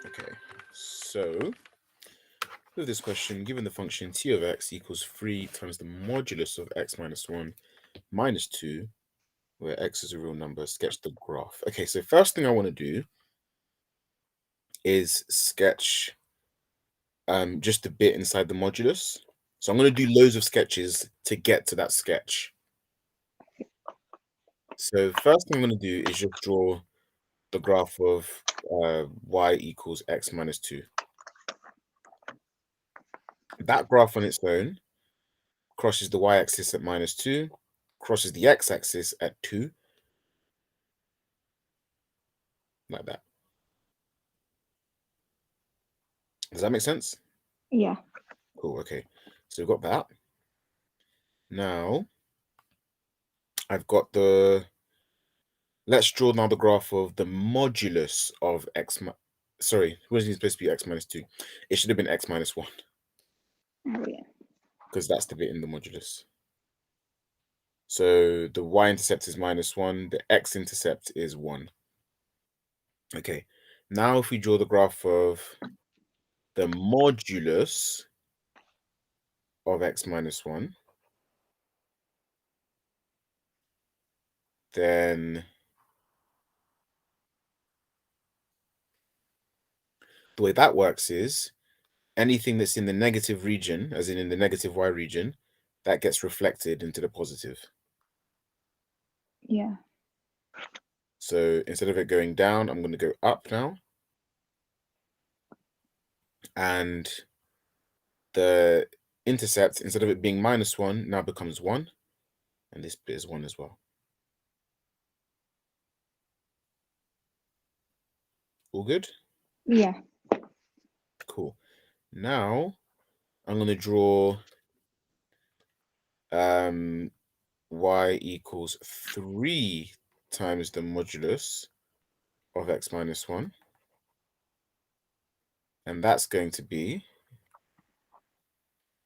Okay, so with this question, given the function t of x equals 3 times the modulus of x minus 1 minus 2, where x is a real number, sketch the graph. Okay, so first thing I want to do is sketch just the bit inside the modulus. So I'm going to do loads of sketches to get to that sketch. So first thing I'm going to do is just draw the graph of y equals x minus 2. That graph on its own crosses the y-axis at minus 2, crosses the x-axis at 2, like that. Does that make sense? Yeah. Cool, okay. So we've got that. Now, I've got let's draw now the graph of the modulus of x, sorry, wasn't it supposed to be x minus 2? It should have been x minus 1, Oh, yeah. because that's the bit in the modulus. So the y-intercept is minus 1, the x-intercept is 1. Okay, now if we draw the graph of the modulus of x minus 1, then the way that works is anything that's in the negative region, as in the negative y region, that gets reflected into the positive. Yeah. So instead of it going down, I'm going to go up now. And the intercept, instead of it being minus 1, now becomes 1. And this bit is 1 as well. All good? Yeah. Cool. Now I'm going to draw y equals 3 times the modulus of x minus 1. And that's going to be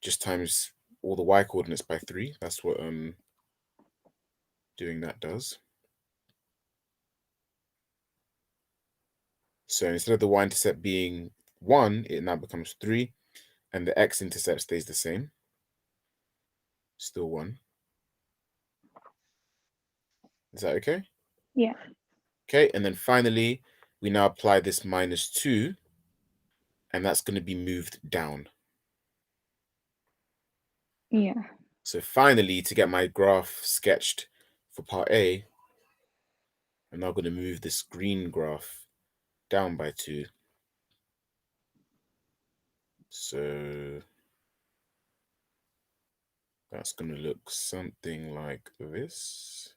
just times all the y coordinates by 3. That's what doing that does. So instead of the y-intercept being 1, it now becomes 3, and the x-intercept stays the same. Still 1. Is that okay? Yeah. Okay, and then finally, we now apply this minus 2, and that's going to be moved down. Yeah. So finally, to get my graph sketched for part A, I'm now going to move this green graph down by 2. So that's going to look something like this.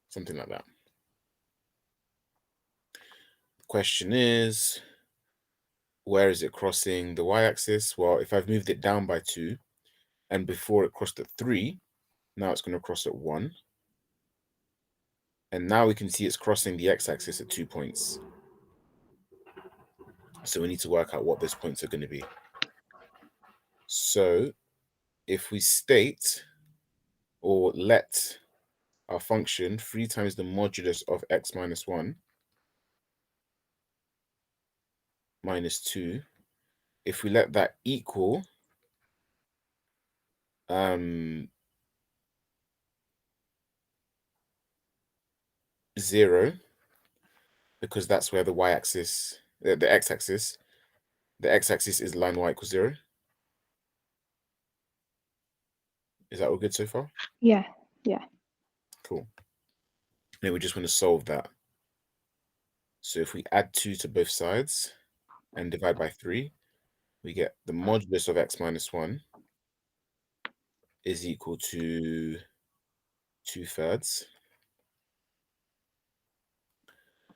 Something like that. The question is, where is it crossing the y-axis? Well, if I've moved it down by 2, and before it crossed at 3, now it's going to cross at 1. And now we can see it's crossing the x-axis at 2 points. So we need to work out what those points are going to be. So if we state or let our function 3 times the modulus of x minus 1 minus 2, if we let that equal 0, because that's where the y-axis, the x-axis is line y equals 0. Is that all good so far? Yeah. Yeah. Cool. Then we just want to solve that. So if we add 2 to both sides and divide by 3, we get the modulus of x minus 1 is equal to 2/3.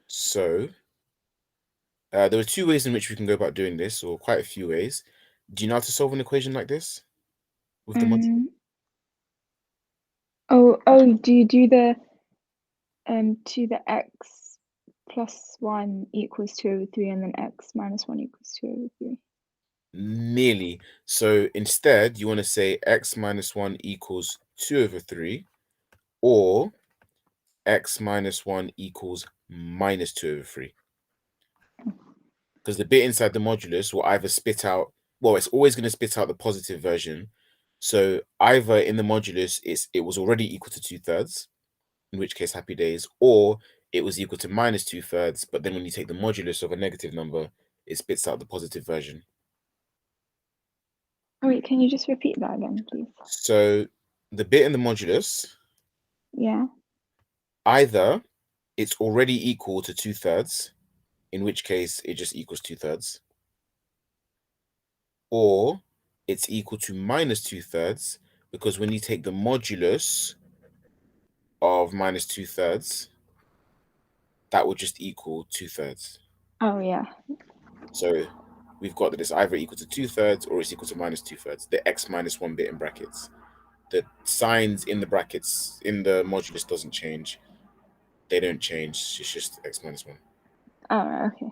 So there are 2 ways in which we can go about doing this, or quite a few ways. Do you know how to solve an equation like this with the modulus? Do you do the to the x plus 1 equals 2/3 and then x minus 1 equals 2/3? Nearly. So instead, you want to say x minus 1 equals 2 over 3, or x minus 1 equals minus 2 over 3. Because the bit inside the modulus will either spit out, well, it's always going to spit out the positive version. So either in the modulus, it was already equal to 2/3, in which case happy days, or it was equal to minus 2/3, but then when you take the modulus of a negative number, it spits out the positive version. Oh, wait, can you just repeat that again, please? So the bit in the modulus, Yeah. either it's already equal to 2/3, in which case it just equals 2/3, or it's equal to minus 2/3, because when you take the modulus of minus 2/3, that would just equal 2/3. Oh, yeah. So we've got that it's either equal to 2/3 or it's equal to minus 2/3, the x minus 1 bit in brackets. The signs in the brackets in the modulus doesn't change. They don't change. It's just x minus 1. Oh, okay.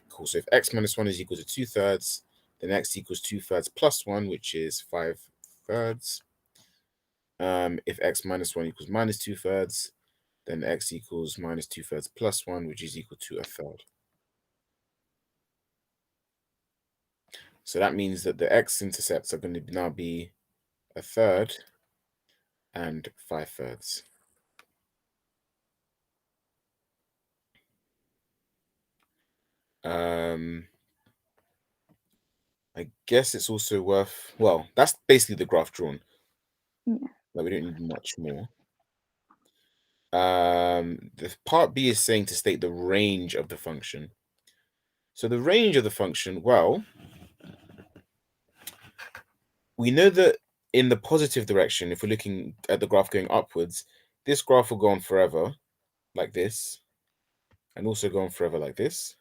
Cool. So if x minus 1 is equal to 2/3, then x equals 2/3 plus 1, which is 5/3. If x minus 1 equals minus 2/3, then x equals minus 2/3 plus 1, which is equal to 1/3. So that means that the x-intercepts are going to now be 1/3 and 5/3. I guess it's also worth, well, that's basically the graph drawn. Yeah. Like, we don't need much more. The part B is saying to state the range of the function. So the range of the function, well, we know that in the positive direction, if we're looking at the graph going upwards, this graph will go on forever, like this, and also go on forever like this.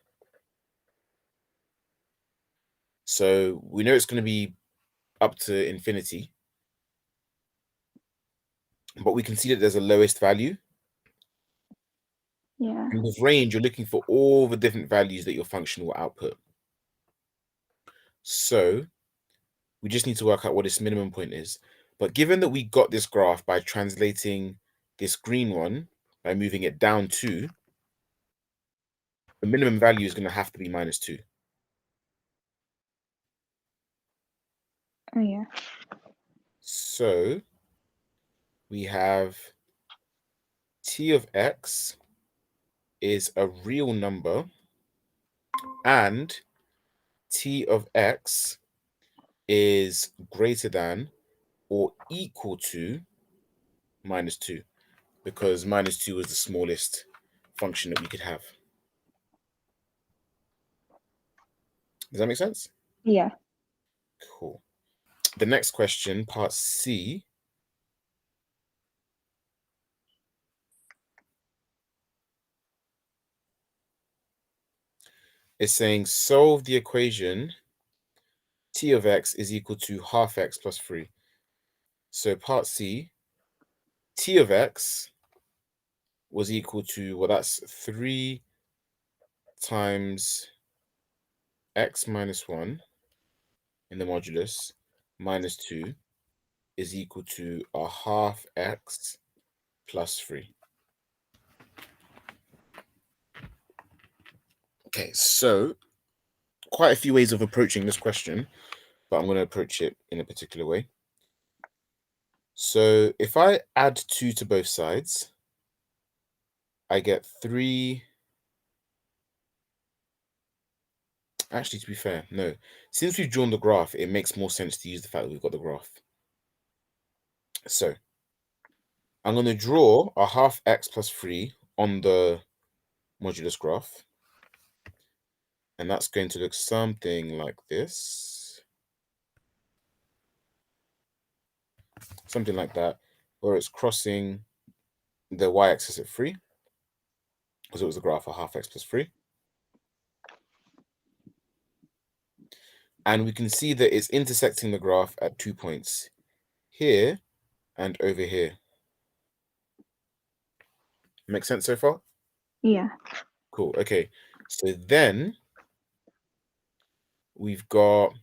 So we know it's going to be up to infinity, but we can see that there's a lowest value. Yeah. And with range, you're looking for all the different values that your function will output. So we just need to work out what its minimum point is. But given that we got this graph by translating this green one, by moving it down 2, the minimum value is going to have to be minus 2. Oh, yeah. So we have t of x is a real number, and t of x is greater than or equal to minus 2, because minus 2 is the smallest function that we could have. Does that make sense? Yeah. Cool. The next question, part C, is saying solve the equation t of x is equal to half x plus 3. So part C, t of x was equal to, well, that's 3 times x minus 1 in the modulus minus 2 is equal to a half x plus 3. Okay, so quite a few ways of approaching this question, but I'm going to approach it in a particular way. So if I add 2 to both sides, I get 3. Actually, to be fair, no. Since we've drawn the graph, it makes more sense to use the fact that we've got the graph. So I'm going to draw a half x plus 3 on the modulus graph. And that's going to look something like this. Something like that, where it's crossing the y-axis at 3, because it was a graph of half x plus 3. And we can see that it's intersecting the graph at 2 points, here and over here. Make sense so far? Yeah. Cool. Okay. So then we've got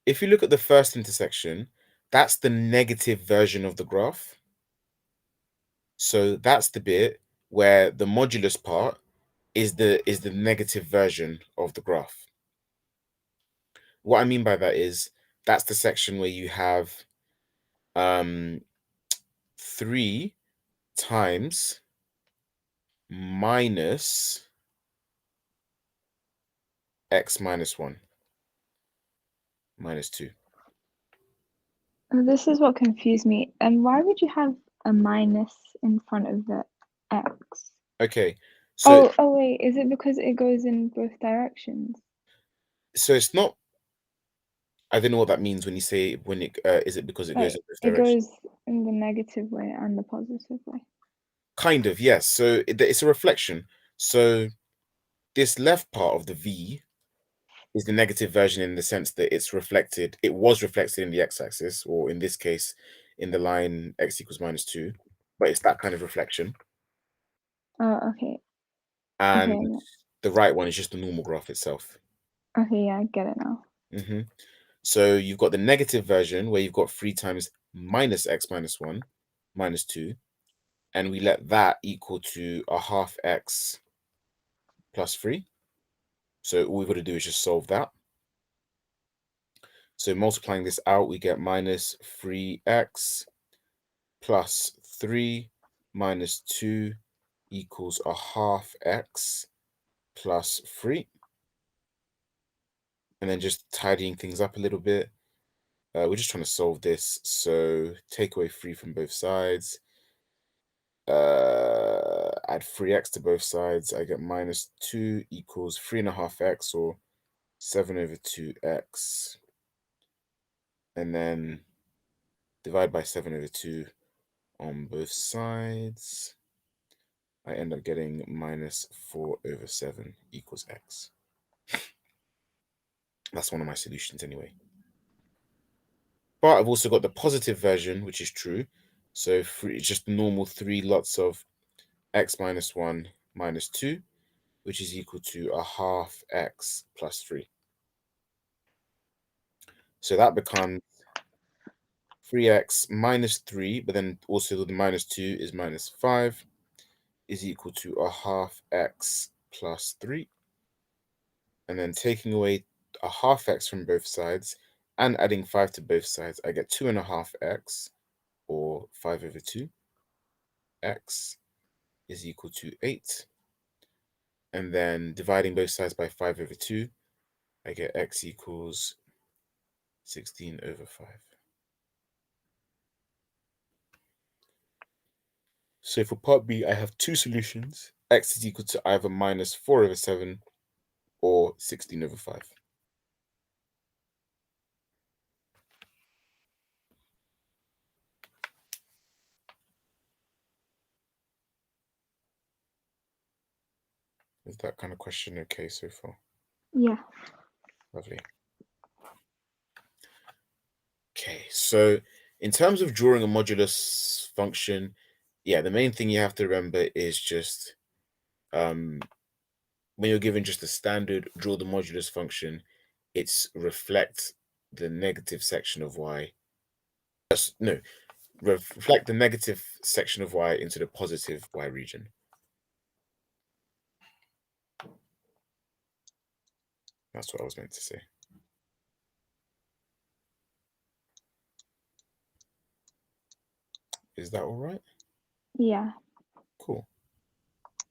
if you look at the first intersection, that's the negative version of the graph. So that's the bit where the modulus part is the negative version of the graph. What I mean by that is that's the section where you have 3 times minus x minus 1 minus 2. This is what confused me. And why would you have a minus in front of the x? Okay, so Oh wait, is it because it goes in both directions? it's not. I don't know what that means when you say when it is it because it goes in Like both it directions? goes in the negative way and the positive way. Kind of, yes. So it's a reflection. So this left part of the V is the negative version in the sense that it was reflected in the x-axis, or in this case, in the line x equals minus 2, but it's that kind of reflection. Oh, okay. And Okay, the right one is just the normal graph itself. okay, yeah, I get it now. So you've got the negative version where you've got 3 times minus x minus 1 minus 2, and we let that equal to a half x plus 3. So all we've got to do is just solve that. So multiplying this out, we get minus 3x plus 3 minus 2 equals a half x plus 3. And then just tidying things up a little bit. We're just trying to solve this. So take away 3 from both sides. Add 3x to both sides. I get minus 2 equals 3.5x, or 7/2x. And then divide by 7/2 on both sides. I end up getting minus 4/7 equals x. That's one of my solutions anyway. But I've also got the positive version, which is true. So it's just normal 3 lots of x minus 1 minus 2, which is equal to a half x plus 3. So that becomes 3x minus 3, but then also the minus 2 is minus 5, is equal to a half x plus 3. And then taking away a half x from both sides and adding 5 to both sides, I get 2.5x, or 5/2. X is equal to 8. And then dividing both sides by 5/2, I get x equals 16/5. So for part B, I have 2 solutions. X is equal to either minus 4/7 or 16/5. Is that kind of question okay so far? Yeah. Lovely. Okay, so in terms of drawing a modulus function, yeah, the main thing you have to remember is just when you're given just a standard draw the modulus function, it's reflect the negative section of y. No, reflect the negative section of y into the positive y region. That's what I was meant to say. Is that all right? Yeah. Cool.